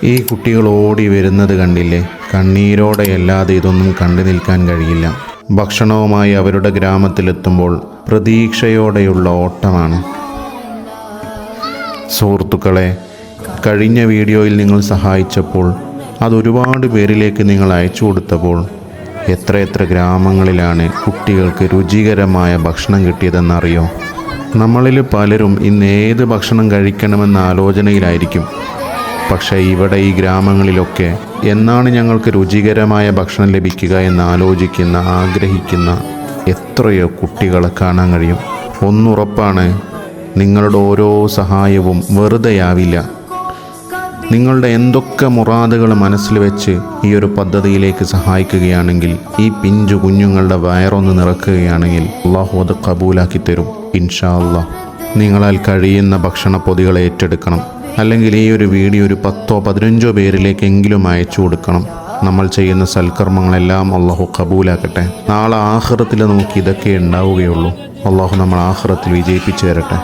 ഈ കുട്ടികൾ ഓടി വരുന്നത് കണ്ടില്ലേ? കണ്ണീരോടെയല്ലാതെ ഇതൊന്നും കണ്ടു നിൽക്കാൻ കഴിയില്ല. ഭക്ഷണവുമായി അവരുടെ ഗ്രാമത്തിലെത്തുമ്പോൾ പ്രതീക്ഷയോടെയുള്ള ഓട്ടമാണ്. സുഹൃത്തുക്കളെ, കഴിഞ്ഞ വീഡിയോയിൽ നിങ്ങൾ സഹായിച്ചപ്പോൾ അതൊരുപാട് പേരിലേക്ക് നിങ്ങൾ അയച്ചു കൊടുത്തപ്പോൾ എത്ര ഗ്രാമങ്ങളിലാണ് കുട്ടികൾക്ക് രുചികരമായ ഭക്ഷണം കിട്ടിയതെന്നറിയോ? നമ്മളിൽ പലരും ഇന്ന് ഏത് ഭക്ഷണം കഴിക്കണമെന്ന ആലോചനയിലായിരിക്കും. പക്ഷേ ഇവിടെ ഈ ഗ്രാമങ്ങളിലൊക്കെ എന്നാണ് ഞങ്ങൾക്ക് രുചികരമായ ഭക്ഷണം ലഭിക്കുക എന്ന് ആലോചിക്കുന്ന, ആഗ്രഹിക്കുന്ന എത്രയോ കുട്ടികളെ കാണാൻ കഴിയും. ഒന്നുറപ്പാണ്, നിങ്ങളുടെ ഓരോ സഹായവും വെറുതെയാവില്ല. നിങ്ങളുടെ എന്തൊക്കെ മുറാദുകൾ മനസ്സിൽ വെച്ച് ഈ ഒരു പദ്ധതിയിലേക്ക് സഹായിക്കുകയാണെങ്കിൽ, ഈ പിഞ്ചു കുഞ്ഞുങ്ങളുടെ വയറൊന്ന് നിറക്കുകയാണെങ്കിൽ അള്ളാഹു അത് കബൂലാക്കി തരും ഇൻഷാ അല്ലാഹ്. നിങ്ങളാൽ കഴിയുന്ന ഭക്ഷണ പൊതികൾ ഏറ്റെടുക്കണം. അല്ലെങ്കിൽ ഈ ഒരു വീഡിയോ ഒരു 10-15 പേരിലേക്കെങ്കിലും അയച്ചു കൊടുക്കണം. നമ്മൾ ചെയ്യുന്ന സൽക്കർമ്മങ്ങളെല്ലാം അള്ളാഹു കബൂലാക്കട്ടെ. നാളെ ആഖിറത്തിൽ നമുക്ക് ഇതൊക്കെ ഉണ്ടാവുകയുള്ളൂ. അള്ളാഹു നമ്മൾ ആഖിറത്തിൽ വിജയിപ്പിച്ചു തരട്ടെ.